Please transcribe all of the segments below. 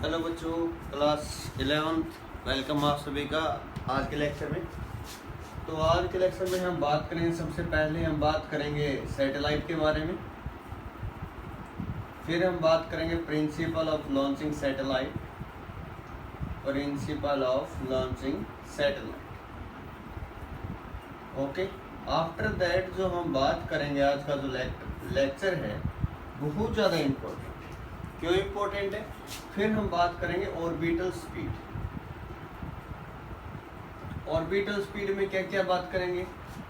Hello बच्चों, class 11th welcome आप सभी का आज के लेक्चर में। तो आज के लेक्चर में हम बात करेंगे, सबसे पहले हम बात करेंगे सैटेलाइट के बारे में, फिर हम बात करेंगे principle of launching satellite, principle of launching satellite. Okay, after that जो हम बात करेंगे, आज का जो लेक्चर है बहुत ज़्यादा इम्पोर्टेंट। क्यों इम्पोर्टेंट है? फिर हम बात करेंगे ऑर्बिटल स्पीड। ऑर्बिटल स्पीड में क्या क्या बात करेंगे?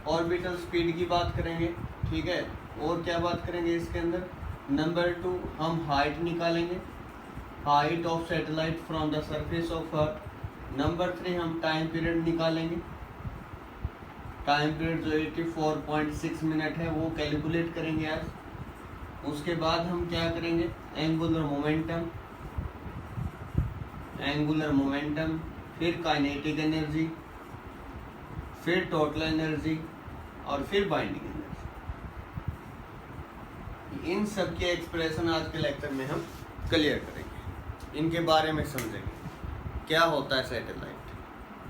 ऑर्बिटल स्पीड की बात करेंगे, ठीक है। और क्या बात करेंगे इसके अंदर? नंबर 2 हम हाइट निकालेंगे, height of satellite from the surface of earth. Number 3 हम टाइम पीरियड निकालेंगे, टाइम पीरियड जो 84.6 मिनट है वो कैलकुलेट करेंगे आज। उसके बाद हम क्या करेंगे? एंगुलर मोमेंटम, एंगुलर मोमेंटम, फिर काइनेटिक एनर्जी, फिर टोटल एनर्जी और फिर बाइंडिंग एनर्जी। इन सब के एक्सप्रेशन आज के लेक्चर में हम क्लियर करेंगे, इनके बारे में समझेंगे क्या होता है सैटेलाइट,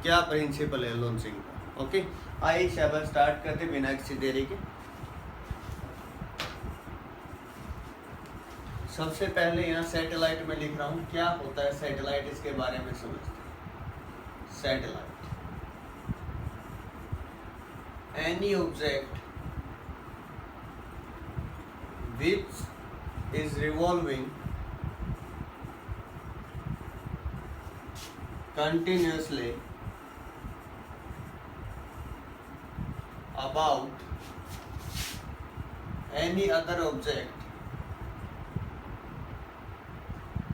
क्या प्रिंसिपल है लॉन्चिंग का। ओके, आइए शाबाश स्टार्ट करते बिना किसी देरी के। सबसे पहले यहाँ सैटेलाइट में लिख रहा हूँ, क्या होता है सैटेलाइट, इसके बारे में समझते हैं। Satellite, any object which is revolving continuously about any other object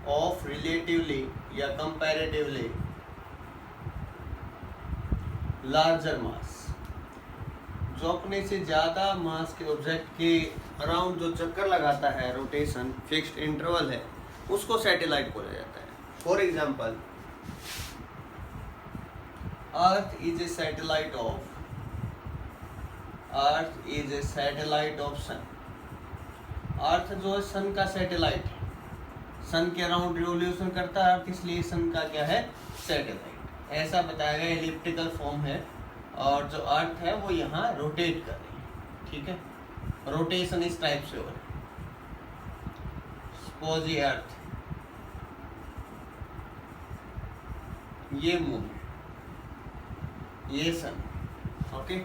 of relatively या comparatively larger mass, जो अपने से ज़्यादा मास के ऑब्जेक्ट के अराउंड जो चक्कर लगाता है, रोटेशन फिक्स्ड इंटरवल है, उसको सैटेलाइट बोला जाता है। For example, earth is a satellite of, earth is a satellite of sun. Earth जो है सन का सैटेलाइट है, सन के अराउंड रिवोल्यूशन करता है अर्थ, इसलिए सन का क्या है? सैटेलाइट। ऐसा बताया गया, एलिप्टिकल फॉर्म है और जो अर्थ है वो यहाँ रोटेट कर रही है, ठीक है। रोटेशन इस टाइप से हो रहा है। सपोज ये अर्थ, ये मून, ये सन, ओके।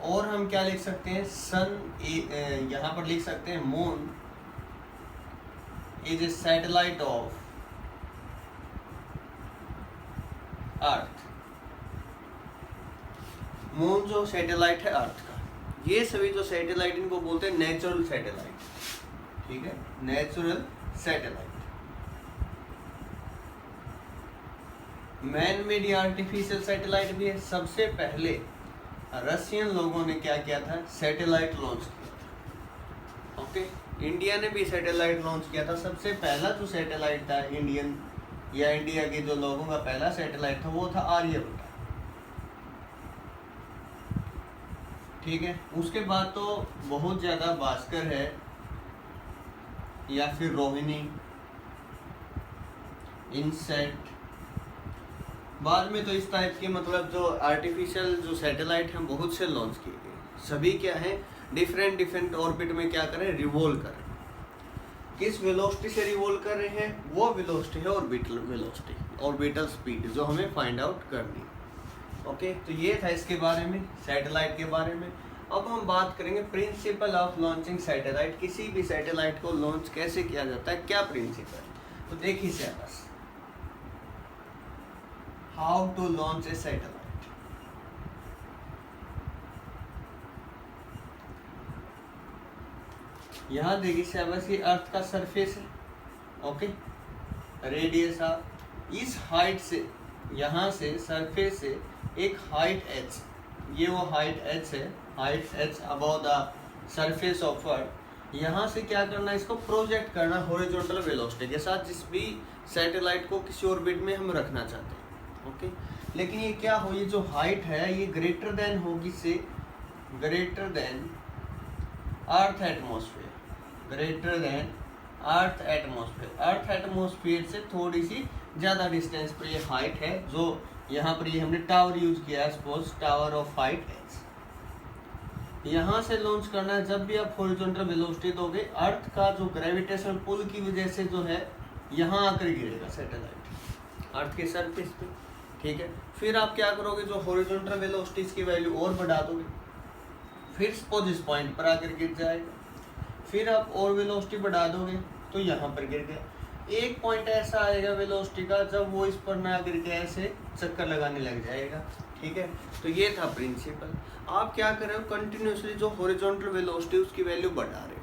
और हम क्या लिख सकते हैं? सन यहाँ पर लिख सकते हैं moon is a satellite of earth. Moon जो सैटेलाइट है अर्थ का, ये सभी जो सैटेलाइट इनको बोलते हैं नेचुरल सैटेलाइट, ठीक है, नेचुरल सैटेलाइट। मैन मेड या आर्टिफिशियल सैटेलाइट भी है। सबसे पहले रशियन लोगों ने क्या किया था? सैटेलाइट लॉन्च किया था, ओके। इंडिया ने भी सैटेलाइट लॉन्च किया था। सबसे पहला जो सैटेलाइट था इंडियन या इंडिया के जो लोगों का पहला सैटेलाइट था वो था आर्यभट्ट, ठीक है। उसके बाद तो बहुत ज़्यादा भास्कर है या फिर रोहिणी, इनसेट। बाद में तो इस टाइप के मतलब जो आर्टिफिशियल जो सैटेलाइट हैं बहुत से लॉन्च किए गए। सभी क्या हैं? डिफरेंट डिफरेंट ऑर्बिट में क्या करें? रिवॉल्व करें। किस वेलोसिटी से रिवॉल्व कर रहे हैं? वो वेलोसिटी है ऑर्बिटल वेलोसिटी, ऑर्बिटल स्पीड, जो हमें फाइंड आउट करनी है। ओके, तो ये था इसके बारे में, सैटेलाइट के बारे में। अब हम बात करेंगे प्रिंसिपल ऑफ लॉन्चिंग सैटेलाइट। किसी भी सैटेलाइट को लॉन्च कैसे किया जाता है, क्या प्रिंसिपल है, तो देखिए syllabus. How to launch a satellite. यहाँ देखिए सिलेबस, ये अर्थ का सरफेस है, ओके। रेडियस ऑफ, इस हाइट से, यहाँ से सरफेस से एक हाइट h, ये वो हाइट h है, height h above the surface of अर्थ। यहाँ से क्या करना है? इसको प्रोजेक्ट करना हॉरिजॉन्टल वेलोसिटी के साथ, जिस भी सैटेलाइट को किसी ऑर्बिट में हम रखना चाहते हैं, ओके। लेकिन ये क्या हो, ये जो हाइट है ये ग्रेटर देन होगी से, greater than earth atmosphere, greater than earth atmosphere, earth atmosphere से थोड़ी सी ज़्यादा डिस्टेंस पर ये हाइट है, जो यहाँ पर ये हमने टावर यूज किया है, suppose tower of height h। यहाँ से लॉन्च करना है। जब भी आप हॉरिजॉन्टल वेलोसिटी दोगे, अर्थ का जो ग्रेविटेशनल पुल की वजह से जो है यहाँ आकर गिरेगा सैटेलाइट अर्थ के सरफेस पे, ठीक है। फिर आप क्या करोगे, जो हॉरिजॉन्टल वेलोसिटीज की वैल्यू और बढ़ा दोगे, फिर सपोज इस पॉइंट पर आकर गिर जाएगा। फिर आप और वेलोसिटी बढ़ा दोगे तो यहाँ पर गिर गया। एक पॉइंट ऐसा आएगा वेलोसिटी का जब वो इस पर ना गिर के ऐसे चक्कर लगाने लग जाएगा, ठीक है। तो ये था प्रिंसिपल। आप क्या कर रहे हो, कंटिन्यूसली जो हॉरिजॉन्टल वेलोसिटी उसकी वैल्यू बढ़ा रहे हो,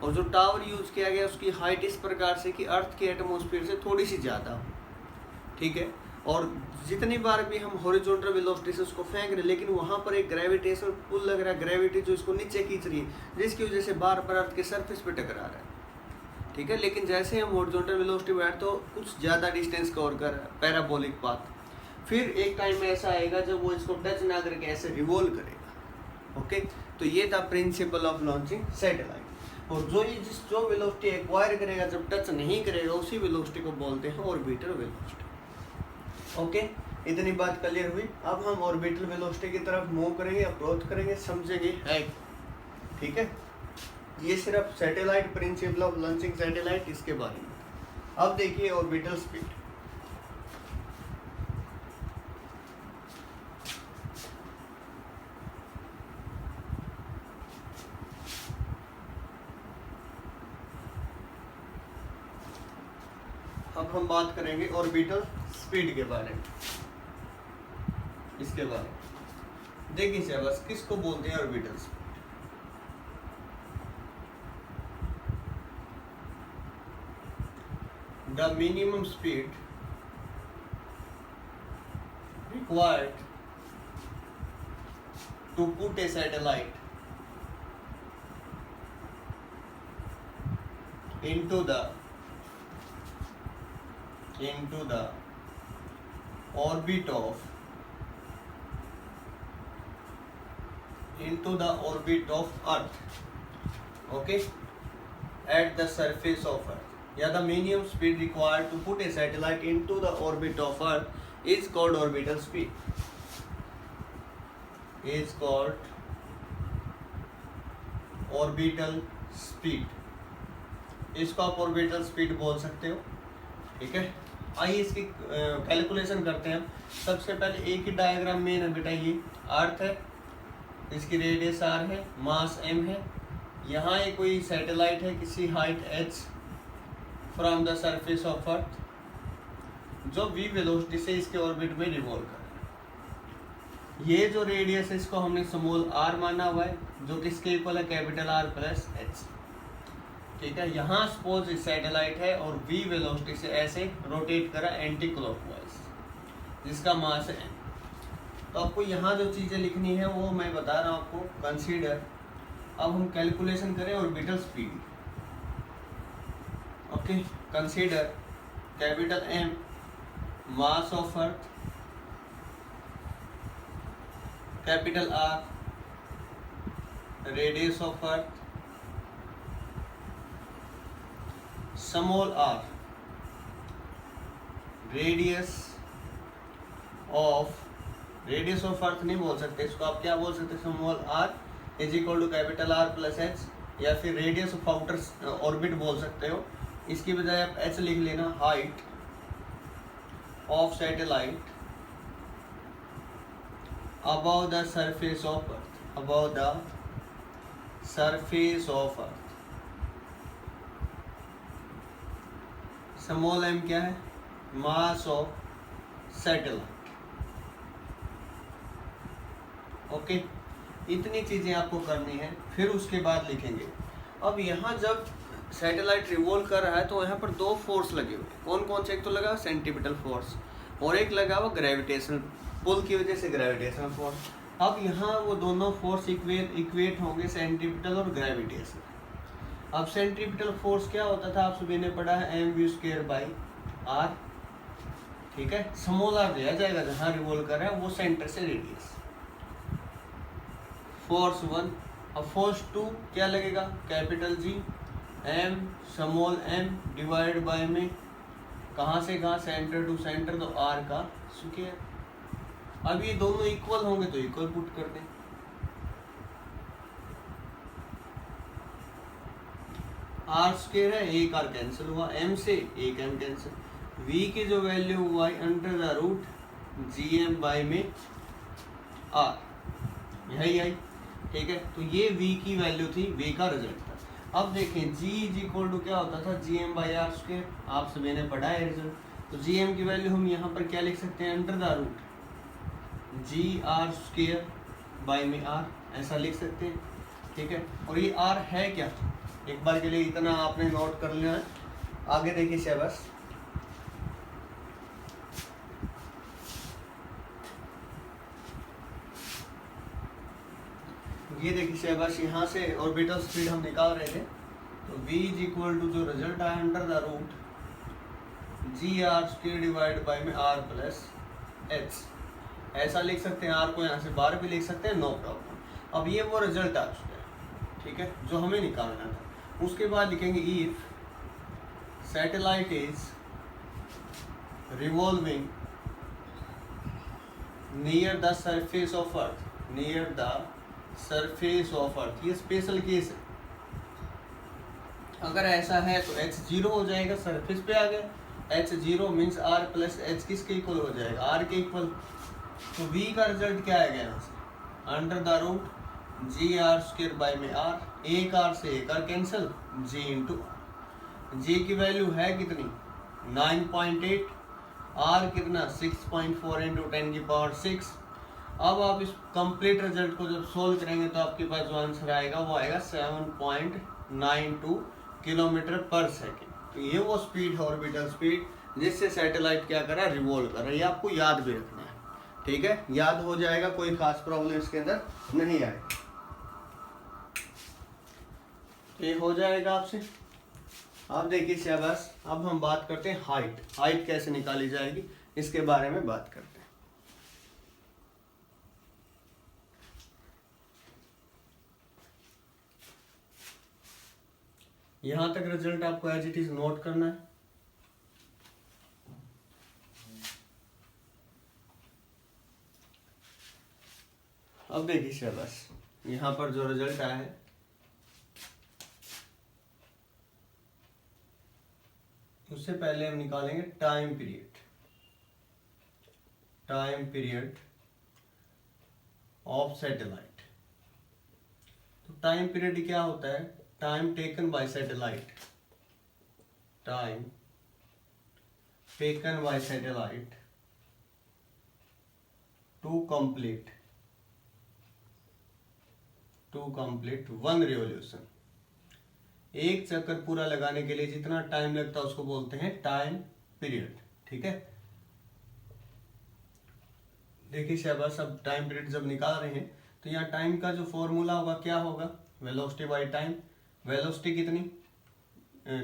और जो टावर यूज किया गया उसकी हाइट इस प्रकार से कि अर्थ के एटमॉस्फेयर से थोड़ी सी ज़्यादा हो, ठीक है। और जितनी बार भी हम हॉरिजॉन्टल वेलोसिटी से उसको फेंक रहे, लेकिन वहाँ पर एक ग्रेविटेशनल पुल लग रहा है, ग्रेविटी जो इसको नीचे खींच रही है, जिसकी वजह से बार बार अर्थ के सरफेस पे टकरा रहा है, ठीक है। लेकिन जैसे हम हॉरिजॉन्टल वेलोसिटी बढ़ाए तो कुछ ज़्यादा डिस्टेंस कवर कर रहा है, पैराबोलिक पाथ। फिर एक टाइम में ऐसा आएगा जब वो इसको टच ना करके ऐसे रिवॉल्व करेगा, ओके। तो ये था प्रिंसिपल ऑफ लॉन्चिंग सैटेलाइट। और जो वेलोसिटी एक्वायर करेगा जब टच नहीं करेगा, उसी वेलोसिटी को बोलते हैं ऑर्बिटल वेलोसिटी, ओके। इतनी बात क्लियर हुई। अब हम ऑर्बिटल वेलोसिटी की तरफ मूव करेंगे, अप्रोच करेंगे, समझेंगे है, ठीक है। ये सिर्फ satellite, principle of launching satellite, इसके बारे में। अब देखिए ऑर्बिटल स्पीड। अब हम बात करेंगे ऑर्बिटल स्पीड के बारे में, इसके बारे में। देखिए बस किसको बोलते हैं orbital speed. The minimum speed required to put a satellite into the orbit of Earth, okay, at the surface of Earth. Yeah, the minimum speed required to put a satellite into the orbit of Earth is called orbital speed. Is called orbital speed. इसको आप orbital speed बोल सकते हो, ठीक है। आइए इसकी calculation करते हैं हम। सबसे पहले एक ही डायग्राम में ना बेटा, ये अर्थ है, इसकी रेडियस r है, मास m है। यहाँ ये कोई सैटेलाइट है किसी height h from the surface of अर्थ, जो v वेलोसिटी से इसके ऑर्बिट में रिवॉल्व कर रहा है। ये जो रेडियस है इसको हमने स्मॉल r माना हुआ है, जो किसके इक्वल है, कैपिटल R प्लस h, ठीक है। यहाँ सपोज सैटेलाइट है और v वेलोसिटी से ऐसे रोटेट करा एंटी क्लॉकवाइज, जिसका मास है m। तो आपको यहाँ जो चीज़ें लिखनी है वो मैं बता रहा हूँ आपको, कंसीडर। अब हम कैलकुलेशन करें orbital speed, okay. Consider capital M mass of earth, capital R radius of earth, small r radius of earth नहीं बोल सकते इसको, आप क्या बोल सकते, small r is equal to capital R plus h, या फिर रेडियस ऑफ आउटर ऑर्बिट बोल सकते हो। इसकी बजाय आप h लिख लेना, height of satellite above the surface of earth, above the surface of earth. Small m क्या है, मास ऑफ सैटेलाइट, ओके। इतनी चीजें आपको करनी है, फिर उसके बाद लिखेंगे। अब यहाँ जब सैटेलाइट रिवॉल्व कर रहा है तो यहाँ पर दो फोर्स लगे हुए, कौन कौन से, एक तो लगा सेंट्रीपिटल फोर्स और एक लगा हुआ ग्रेविटेशनल पुल की वजह से ग्रेविटेशनल फोर्स। अब यहाँ वो दोनों फोर्स इक्वेट होंगे, सेंट्रीपिटल और ग्रेविटेशनल। अब सेंट्रीपिटल फोर्स क्या होता था, आप सभी ने पढ़ा है, mv²/r, ठीक है। स्मॉल r दिया जाएगा जहाँ रिवॉल्व कर रहा है वो सेंटर से रेडियस, फोर्स 1। अब फोर्स 2 क्या लगेगा, capital G M small M divide by में कहाँ से कहाँ, सेंटर टू सेंटर, तो आर का स्क्वायर। अब ये दोनों इक्वल होंगे तो इक्वल पुट कर दें। आर स्क्वायर है, एक आर कैंसिल हुआ, एम से एक एम कैंसिल, वी की जो वैल्यू हुआ under the root G M by में आर, यही आई। ठीक है, तो ये v की वैल्यू थी, v का रिजल्ट था। अब देखें g इज इक्वल टू क्या होता था, G M by R square, आप सभी ने पढ़ा है रिजल्ट। तो जी एम की वैल्यू हम यहाँ पर क्या लिख सकते हैं, under the root ji are square by में आर, ऐसा लिख सकते हैं। ठीक है, और ये r है क्या, एक बार के लिए इतना आपने नोट कर लेना है। आगे देखिए शहबाज, ये देखिए शहबाज, यहाँ से ऑर्बिटल स्पीड हम निकाल रहे थे, तो v इज इक्वल टू जो रिजल्ट आया under the root ji are square divide by में आर प्लस एच, ऐसा लिख सकते हैं। आर को यहाँ से बाहर भी लिख सकते हैं, नो प्रॉब्लम। अब ये वो रिजल्ट आ चुका है, ठीक है, जो हमें निकालना था। उसके बाद लिखेंगे if satellite is revolving near the surface of earth, near the surface of अर्थ, ये स्पेशल केस है। अगर ऐसा है तो h जीरो हो जाएगा, सरफेस पे आ गया, h zero means r plus H किसके इक्वल हो जाएगा, r के इक्वल। तो v का रिजल्ट क्या आएगा यहाँ से, under the root ji are square by में आर, एक आर से एक R cancel, G into R. G की वैल्यू है कितनी 9.8, आर कितना 6.4 इंटू 10 की पावर 6। अब आप इस कंप्लीट रिजल्ट को जब सोल्व करेंगे तो आपके पास जो आंसर आएगा वो आएगा 7.92 किलोमीटर पर सेकेंड। तो ये वो स्पीड है, ऑर्बिटल स्पीड, जिससे सैटेलाइट क्या कर रहा है, रिवॉल्व कर रहा है। ये आपको याद भी रखना है, ठीक है, याद हो जाएगा, कोई खास प्रॉब्लम इसके अंदर नहीं आएगी। ये हो जाएगा आपसे। अब देखिए शहबाज, अब हम बात करते हैं हाइट, हाइट कैसे निकाली जाएगी इसके बारे में बात करते हैं। यहां तक रिजल्ट आपको एज इट इज नोट करना है। अब देखिए शहबाज, यहां पर जो रिजल्ट आया है, उससे पहले हम निकालेंगे time period, time period of satellite. तो टाइम पीरियड क्या होता है, time taken by satellite, time taken by satellite to complete one revolution. एक चक्कर पूरा लगाने के लिए जितना टाइम लगता है उसको बोलते हैं टाइम पीरियड। ठीक है, देखिए शहबाज, अब टाइम पीरियड जब निकाल रहे हैं तो यहाँ टाइम का जो फॉर्मूला होगा क्या होगा, वेलोसिटी बाय टाइम। वेलोसिटी कितनी,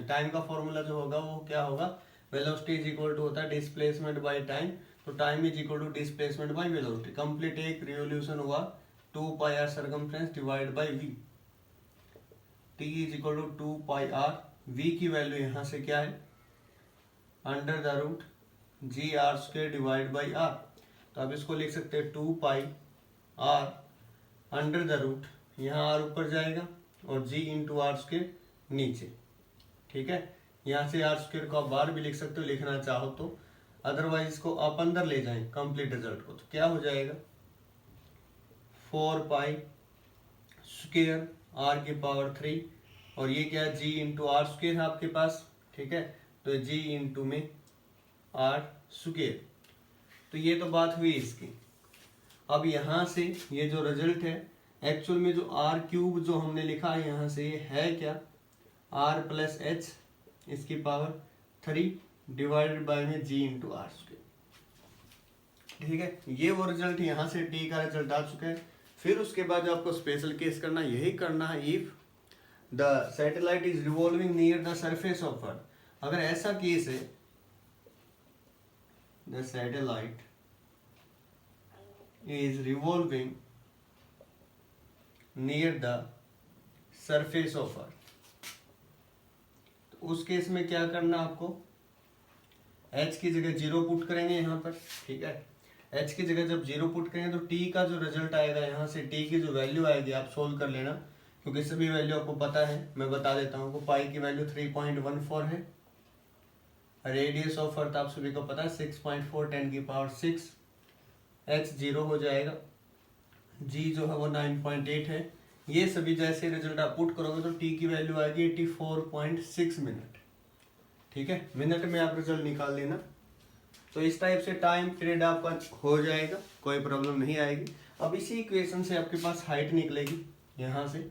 टाइम का फॉर्मूला जो होगा वो क्या होगा, वेलोसिटी इज इक्वल टू होता है डिस्प्लेसमेंट बाय टाइम। तो time is equal to displacement by velocity. Complete एक रिवॉल्यूशन हुआ 2 pi r circumference divide by v, t is equal to 2 pi r. V की वैल्यू यहाँ से क्या है, under the root ji are square divide by r. तो आप इसको लिख सकते हैं 2 pi r under the root, यहाँ आर ऊपर जाएगा और जी इंटू आर स्क्वायर नीचे। ठीक है, यहाँ से आर स्क्वायर को आप बाहर भी लिख सकते हो लिखना चाहो तो, अदरवाइज इसको आप अंदर ले जाएं कंप्लीट रिजल्ट को, तो क्या हो जाएगा 4 पाई स्क्वायर आर की पावर 3, और ये क्या है जी इंटू आर स्क्वायर है आपके पास। ठीक है, तो जी इंटू में आर स्क्वायर। तो ये तो बात हुई इसकी। अब यहाँ से ये जो रिजल्ट है, एक्चुअल में जो आर क्यूब जो हमने लिखा है यहाँ से, ये है क्या, आर प्लस एच इसकी पावर 3 डिवाइडेड बाय में जी इंटू आर स्क्वायर। ठीक है, ये वो रिजल्ट यहाँ से टी का रिजल्ट आ चुका है। फिर उसके बाद जो आपको स्पेशल केस करना यही करना है, if the satellite is revolving near the surface of अर्थ। अगर ऐसा केस है, the satellite is revolving near the surface of earth, उस केस में क्या करना आपको, h की जगह 0 पुट करेंगे यहाँ पर, ठीक है। h की जगह जब 0 पुट करेंगे तो t का जो रिजल्ट आएगा यहाँ से, t की जो वैल्यू आएगी आप सोल्व कर लेना, क्योंकि सभी वैल्यू आपको पता है, मैं बता देता हूँ आपको। पाई की वैल्यू 3.14 है, रेडियस ऑफ अर्थ आप सभी को पता है 6.4 10⁶, h 0 हो जाएगा, g जो है वो 9.8 है। ये सभी जैसे रिजल्ट आप पुट करोगे तो t की वैल्यू आएगी 84.6 मिनट, ठीक है। मिनट में आप रिजल्ट निकाल लेना। तो इस टाइप से टाइम पीरियड आपका हो जाएगा, कोई प्रॉब्लम नहीं आएगी। अब इसी इक्वेशन से आपके पास हाइट निकलेगी, यहाँ से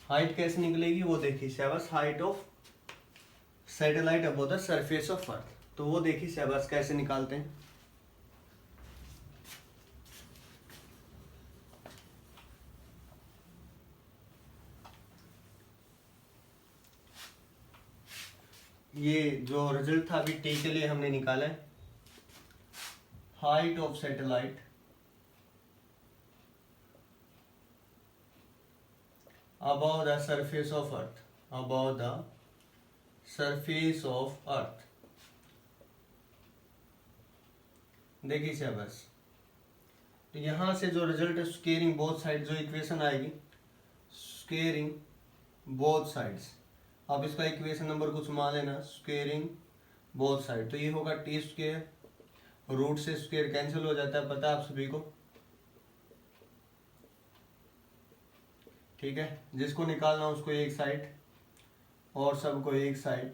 हाइट कैसे निकलेगी वो देखिए Shahbaz, height of satellite above the surface of earth. तो वो देखिए शहबाज कैसे निकालते हैं। ये जो रिजल्ट था अभी टी के लिए हमने निकाला है, height of satellite above the surface of earth, above the surface of earth। देखिए शहबाज, तो यहाँ से जो रिजल्ट है स्केयरिंग बोथ साइड, जो इक्वेशन आएगी स्केयरिंग बोथ साइड्स, आप इसका इक्वेशन नंबर कुछ मान लेना, स्केयरिंग बोथ साइड, तो ये होगा टी स्क्वेयर, रूट से स्क्वेयर कैंसिल हो जाता है, पता है आप सभी को, ठीक है। जिसको निकालना उसको एक साइड और सबको एक साइड,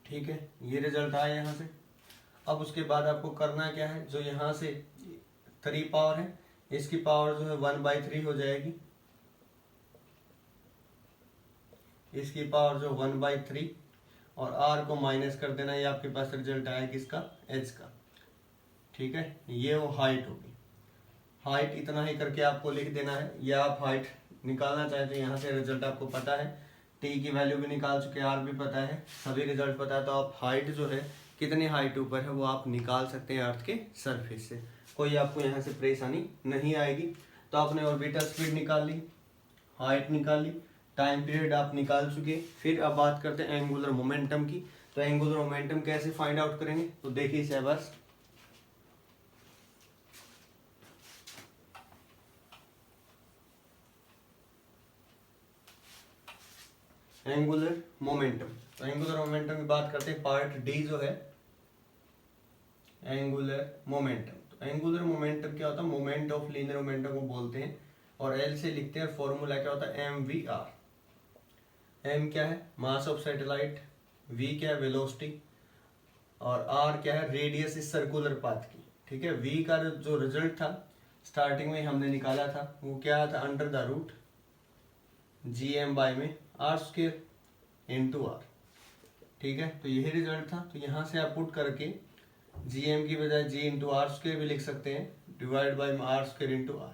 ठीक है। ये रिजल्ट आया यहाँ से। अब उसके बाद आपको करना क्या है, जो यहाँ से 3 पावर है, इसकी पावर जो है 1/3 हो जाएगी, इसकी पावर जो 1/3, और r को माइनस कर देना, ये आपके पास रिजल्ट आया किसका, h का, ठीक है। ये वो हाइट होगी, हाइट इतना ही करके आपको लिख देना है, या आप हाइट निकालना चाहते तो यहाँ से रिजल्ट आपको पता है, टी की वैल्यू भी निकाल चुके, आर भी पता है, सभी रिजल्ट पता है, तो आप हाइट जो है कितनी हाइट ऊपर है वो आप निकाल सकते हैं अर्थ के सरफेस से, कोई आपको यहाँ से परेशानी नहीं आएगी। तो आपने ऑर्बिटल स्पीड निकाल ली, हाइट निकाल ली, टाइम पीरियड आप निकाल चुके। फिर अब बात करते हैं एंगुलर मोमेंटम की। तो एंगुलर मोमेंटम कैसे फाइंड आउट करेंगे, तो देखिए शहबाज, एंगुलर मोमेंटम। तो एंगुलर मोमेंटम की बात करते हैं, पार्ट डी जो है एंगुलर मोमेंटम। तो एंगुलर मोमेंटम क्या होता है, मोमेंट ऑफ लीनियर मोमेंटम को बोलते हैं, और एल से लिखते हैं, फॉर्मूला क्या होता है, एम वी आर। एम क्या है, मास ऑफ सैटेलाइट, वी क्या है, वेलोसिटी, और आर क्या है, रेडियस इस सर्कुलर पाथ की, ठीक है। वी का जो रिजल्ट था स्टार्टिंग में हमने निकाला था वो क्या था, under the root G M by में आर स्क्वेयर इंटू आर, ठीक है। तो यही रिजल्ट था। तो यहाँ से आप पुट करके जी एम की बजाय जी इंटू आर स्क्वेयर भी लिख सकते हैं, divide by R square into R,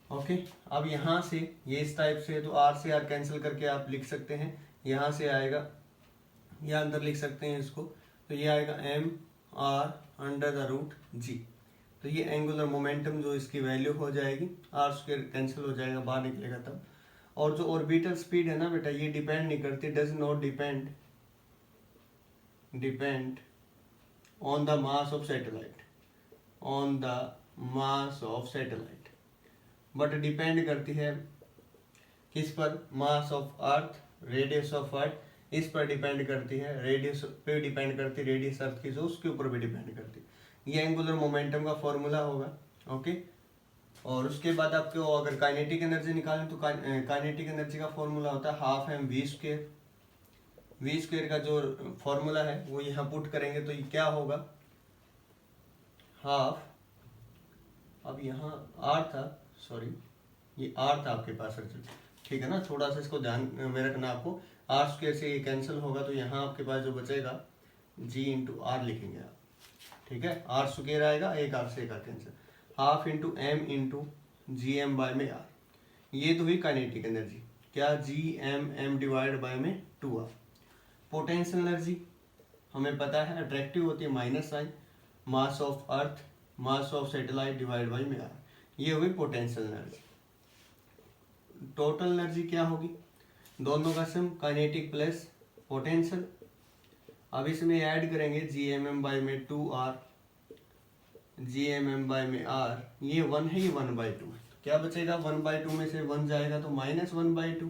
okay. अब यहाँ से ये इस टाइप से, तो आर से आर कैंसिल करके आप लिख सकते हैं, यहाँ से आएगा, या अंदर लिख सकते हैं इसको, तो ये आएगा m r under the root g. तो ये एंगुलर मोमेंटम जो इसकी वैल्यू हो जाएगी, आर स्क्वेयर कैंसिल हो जाएगा, बाहर निकलेगा तब। और जो ऑर्बिटल स्पीड है ना बेटा, ये डिपेंड नहीं करती, does not depend on the mass of satellite, on the mass of satellite, but depend करती है किस पर, मास ऑफ अर्थ, रेडियस ऑफ अर्थ, इस पर डिपेंड करती है, रेडियस पे डिपेंड करती है, रेडियस अर्थ की जो उसके ऊपर भी डिपेंड करती है। ये एंगुलर मोमेंटम का फॉर्मूला होगा, ओके। और उसके बाद आपको अगर काइनेटिक एनर्जी निकालें तो काइनेटिक एनर्जी का फॉर्मूला होता है half M V square. V square का जो फॉर्मूला है वो यहाँ पुट करेंगे तो ये क्या होगा, हाफ, अब यहाँ आर था, सॉरी ये आर था आपके पास रिजल्ट, ठीक है ना, थोड़ा सा इसको ध्यान में रखना आपको। आर स्क्वेयर से ये कैंसिल होगा तो यहाँ आपके पास जो बचेगा जी इंटू आर लिखेंगे आप, ठीक है। आर स्क्वेयर आएगा, एक आर से एक R cancel, half into M into G M by में आर, ये तो हुई काइनेटिक एनर्जी, क्या, G M M divide by में 2r। पोटेंशियल एनर्जी हमें पता है अट्रैक्टिव होती है, minus sign, mass of earth, mass of satellite divide by में आर, ये हुई पोटेंशियल एनर्जी। टोटल एनर्जी क्या होगी, दोनों का सम काइनेटिक प्लस पोटेंशियल। अब इसमें ऐड करेंगे GMM बाई में 2R, GMM बाई में R, ये 1 है, ये 1/2 है, तो क्या बचेगा 1/2 में से 1 जाएगा तो -1/2,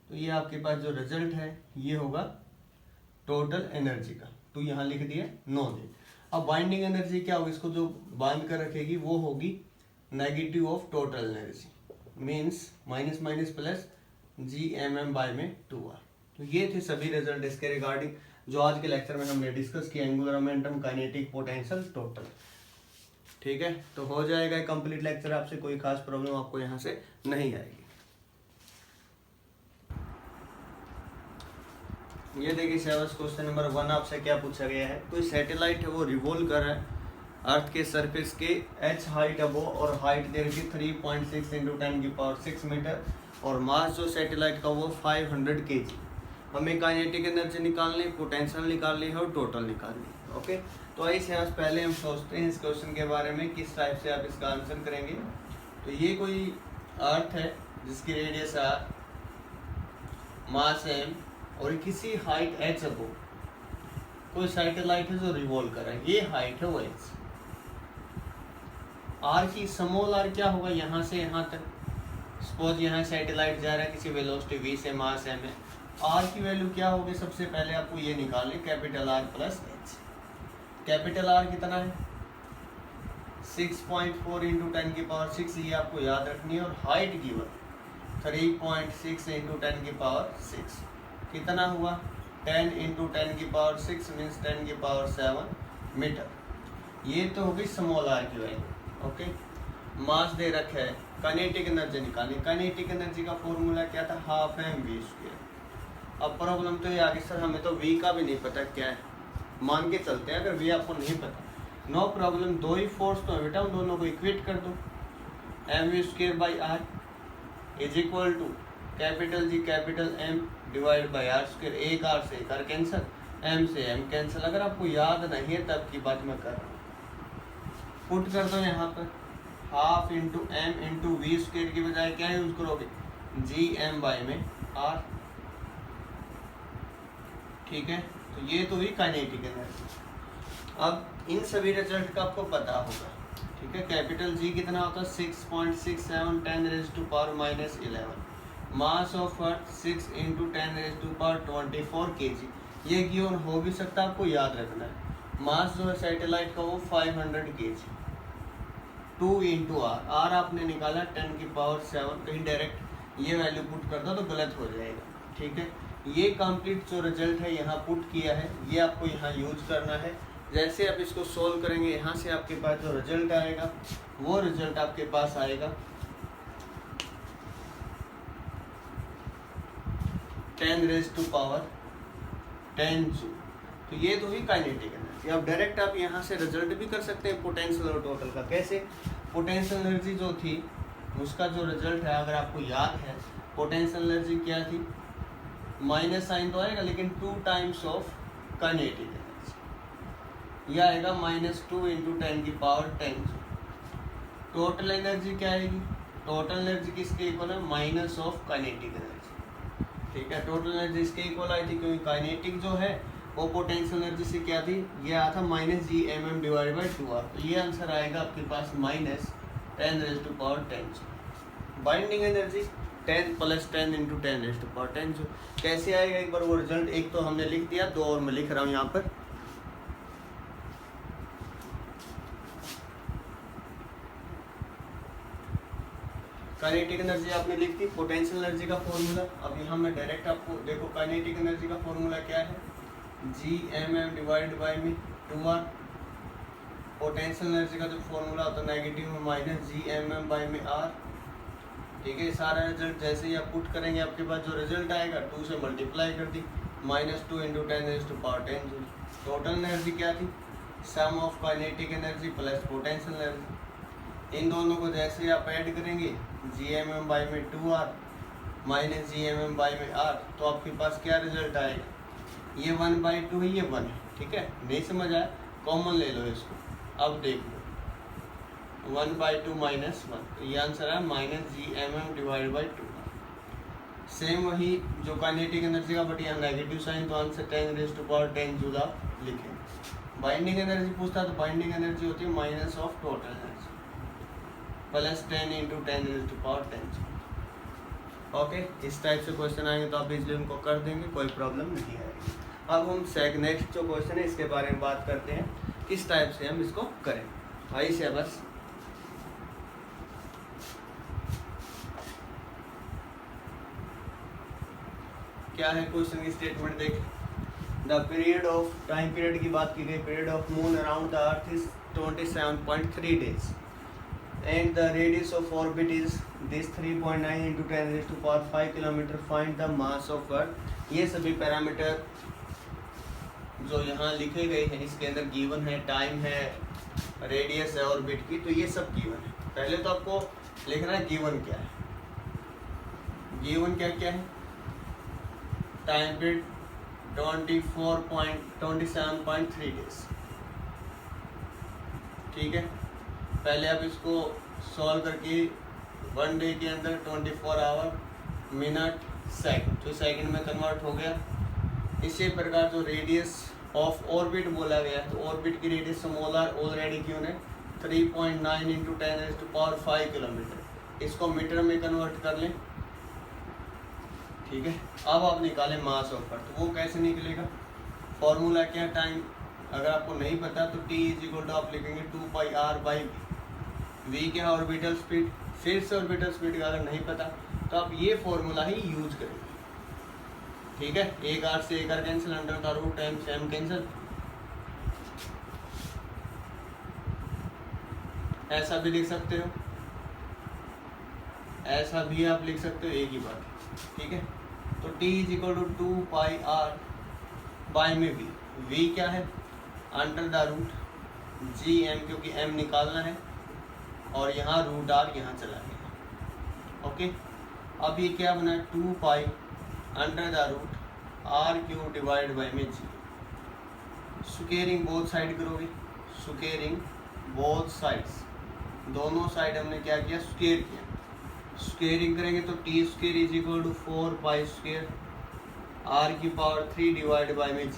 तो ये आपके पास जो रिजल्ट है ये होगा टोटल एनर्जी का, तो यहाँ लिख दिया नॉन। अब बाइंडिंग एनर्जी क्या होगी, इसको जो बांध कर रखेगी वो होगी negative of total energy, means minus minus plus GMM by में 2R। तो ये थे सभी रिजल्ट इसके रिगार्डिंग जो आज के लेक्चर में हमने डिस्कस किया, angular momentum, kinetic, potential, total. ठीक है, तो हो जाएगा कंप्लीट लेक्चर, आपसे कोई खास प्रॉब्लम आपको यहाँ से नहीं आएगी। ये देखिए 7th क्वेश्चन नंबर 1 आपसे क्या पूछा गया है, कोई सैटेलाइट है वो रिवॉल्व कर रहा है अर्थ के सरफेस के h हाइट अबो और हाइट देर की 3.6 × 10⁶ मीटर, और मास जो सैटेलाइट का वो 500 kg। हमें काइनेटिक एनर्जी निकालनी, पोटेंशियल निकालनी है और टोटल निकालनी है। ओके, तो आइए यहाँ पहले हम सोचते हैं इस क्वेश्चन के बारे में, किस टाइप से आप इसका आंसर करेंगे। तो ये कोई अर्थ है जिसकी रेडियस r, मास m और किसी हाइट h अबो कोई सैटेलाइट है जो रिवॉल्व कर रहा है, ये हाइट है वो h। r की स्मॉल r क्या होगा, यहाँ से यहाँ तक, सपोज यहाँ सैटेलाइट जा रहा है किसी वेलोसिटी v से, मास m है, r की वैल्यू क्या होगी, सबसे पहले आपको ये निकालनी, capital R plus h। Capital R कितना है 6.4 × 10⁶, ये आपको याद रखनी है, और हाइट गिवन 3.6 × 10⁶, कितना हुआ 10 × 10⁶ मीन्स 10⁷ मीटर। ये तो होगी स्मॉल r की वैल्यू। ओके, मास दे रखा है, काइनेटिक एनर्जी निकालनी, काइनेटिक एनर्जी का फॉर्मूला क्या था, हाफ mv²। अब प्रॉब्लम तो ये आगे सर हमें तो v का भी नहीं पता क्या है, मान के चलते हैं अगर v आपको नहीं पता, नो प्रॉब्लम, दो ही फोर्स तो है बेटा, उन दोनों को इक्वेट कर दो, mv²/r is equal to capital G capital M divide by r², एक r से एक r कैंसिल, m से m कैंसिल। अगर आपको याद नहीं है तब की बात मैं कर रहा हूँ, पुट कर दो यहाँ पर, half into m into v² की बजाय क्या यूज करोगे, GM बाई में r। ठीक है, तो ये तो हुई काइनेटिक एनर्जी। अब इन सभी रिजल्ट का आपको पता होगा। ठीक है, कैपिटल G कितना होता है 6.67 10⁻⁻11, मास ऑफ अर्थ 6 × 10⁻24 kg। ये गिवन हो भी सकता है, आपको याद रखना है। मास जो है सैटेलाइट का वो 500 kg, 2 × r, r आपने निकाला 10⁷, कहीं डायरेक्ट ये वैल्यू पुट कर दो तो गलत हो जाएगा। ठीक है, ये कंप्लीट जो रिजल्ट है यहाँ पुट किया है, ये आपको यहाँ यूज करना है। जैसे आप इसको सोल्व करेंगे, यहाँ से आपके पास जो रिजल्ट आएगा वो रिजल्ट आपके पास आएगा 10⁻10 जूल। तो ये तो हुई काइनेटिक एनर्जी। अब डायरेक्ट आप यहाँ से रिजल्ट भी कर सकते हैं पोटेंशियल और टोटल का। कैसे, पोटेंशियल एनर्जी जो थी उसका जो रिजल्ट है, अगर आपको याद है पोटेंशियल एनर्जी क्या थी, माइनस साइन तो आएगा लेकिन 2 टाइम्स ऑफ काइनेटिक एनर्जी, यह आएगा -2 × 10⁻10। टोटल एनर्जी क्या आएगी, टोटल एनर्जी किसके इक्वल है, माइनस ऑफ काइनेटिक एनर्जी। ठीक है, टोटल एनर्जी इसके इक्वल आई थी क्योंकि काइनेटिक जो है वो पोटेंशियल एनर्जी से क्या थी, ये आया था -GMM डिवाइड बाई 2R। तो ये आंसर आएगा आपके पास -10⁻10। Binding energy 10 + 10 × 10⁻10। कैसे आएगा एक बार वो रिजल्ट, एक तो हमने लिख दिया, दो और मैं लिख रहा हूँ यहाँ पर। काइनेटिक एनर्जी आपने लिख दी, पोटेंशियल एनर्जी का फॉर्मूला। अब यहाँ मैं डायरेक्ट आपको देखो, काइनेटिक एनर्जी का फॉर्मूला क्या है, GMM डिवाइड बाई में 2R। पोटेंशियल एनर्जी का जो फॉर्मूला होता है नेगेटिव में -GMM बाई में R। ठीक है, सारा रिजल्ट जैसे ही आप पुट करेंगे आपके पास जो रिजल्ट आएगा 2 से मल्टीप्लाई कर दी, -2 × 10⁻10 जूल। टोटल एनर्जी क्या थी, sum of kinetic energy plus potential energy. इन दोनों को जैसे ही आप ऐड करेंगे, GMM बाई में 2R -GMM बाई में R, तो आपके पास क्या रिजल्ट आएगा, ये 1/2 है, ये 1 है। ठीक है, नहीं समझ आया, कॉमन ले लो इसको। अब देख लो 1/2 -1, तो ये आंसर है -GMM डिवाइड बाई 2। सेम वही जो काइनेटिक एनर्जी का, बट यहाँ नेगेटिव साइन, तो आंसर 10⁻10 जूल आप लिखेंगे। बाइंडिंग एनर्जी पूछता तो बाइंडिंग एनर्जी होती है minus of total energy plus 10 × 10⁻10 joule. Okay, इस टाइप से क्वेश्चन आएंगे तो आप इजली उनको कर देंगे, कोई प्रॉब्लम नहीं आएगी। अब हम नेक्स्ट जो क्वेश्चन है इसके बारे में बात करते हैं, किस टाइप से हम इसको करें। आई से बस क्या है क्वेश्चन की स्टेटमेंट देख। The period of time period की बात की गई, period of moon around the earth is 27.3 days and the radius of orbit is this 3.9 × 10⁵ kilometre. Find the mass of अर्थ। ये सभी पैरामीटर जो यहाँ लिखे गए हैं इसके अंदर गिवन है, टाइम है, रेडियस है ऑर्बिट की, तो ये सब गिवन है। पहले तो आपको लिखना है गिवन क्या है। गिवन क्या क्या है? टाइम पीरियड 27.3 days, ठीक है। पहले आप इसको सॉल्व करके 1 डे के अंदर 24 आवर मिनट सेकंड, जो सेकंड में कन्वर्ट हो गया। इसी प्रकार जो रेडियस ऑफ ऑर्बिट बोला गया है, तो ऑर्बिट की रेडियस स्मॉल आर ऑलरेडी क्यों है 3.9 × 10⁵ किलोमीटर। इसको मीटर में कन्वर्ट कर लें, ठीक है। अब आप निकालें मास ऑफ अर्थ, तो वो कैसे निकलेगा? फॉर्मूला क्या? टाइम अगर आपको नहीं पता तो T = आप लिखेंगे 2πr/v। v क्या है? Orbital speed. फिर से ऑर्बिटल स्पीड का अगर नहीं पता तो आप ये फॉर्मूला ही यूज करेंगे, ठीक है। 1r से 1r कैंसिल, √m से m कैंसिल। ऐसा भी लिख सकते हो, ऐसा भी आप लिख सकते हो, एक ही बात, ठीक है। तो T = 2πr/v में v क्या है? √gm, क्योंकि m निकालना है और यहाँ √r यहाँ चला गया, ओके। अब ये क्या बना? 2π√r³ डिवाइड बाई में g। स्क्वेयरिंग बोथ साइड करोगे, स्क्वेयरिंग बोथ साइड्स, दोनों साइड हमने क्या किया? स्क्वेयर किया। स्क्वेयरिंग करेंगे तो T² = 4π² r³ डिवाइड बाई में g।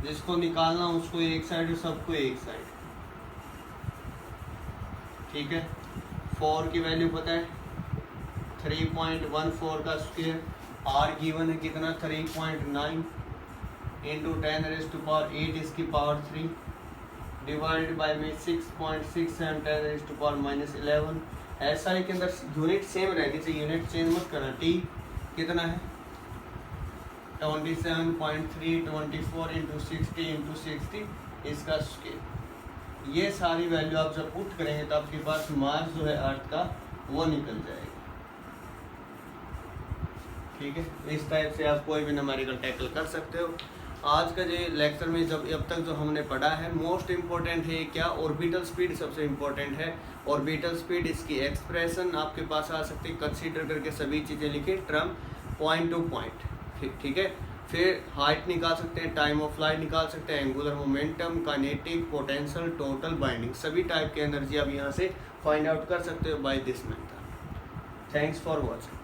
जिसको निकालना उसको एक साइड और सबको एक साइड, ठीक है। 4 की वैल्यू पता है 3.14 का स्क्वायर, r गिवन है कितना 3.9 × 10⁸ इसकी पावर 3 डिवाइड बाय में 6.67 10⁻⁻11। ऐसा है के अंदर यूनिट सेम रहनी चाहिए, यूनिट चेंज मत करना। t कितना है 27.3 24 × 60 × 60 इसका स्क्वायर। ये सारी वैल्यू आप जब पुट करेंगे तो आपके पास मास जो है अर्थ का वो निकल जाएगा, ठीक है। इस टाइप से आप कोई भी न्यूमेरिकल टैकल कर सकते हो। आज का जो लेक्चर में जब अब तक जो हमने पढ़ा है, मोस्ट इम्पोर्टेंट है क्या? ऑर्बिटल स्पीड सबसे इम्पोर्टेंट है। ऑर्बिटल स्पीड, इसकी एक्सप्रेशन आपके पास आ सकती है, कंसीडर करके सभी चीज़ें लिखे, टर्म पॉइंट टू पॉइंट, ठीक है। फिर हाइट निकाल सकते हैं, टाइम ऑफ फ्लाइट निकाल सकते हैं, angular momentum, kinetic, potential, total, binding, सभी टाइप की एनर्जी आप यहाँ से फाइंड आउट कर सकते हो by this method. Thanks for watching.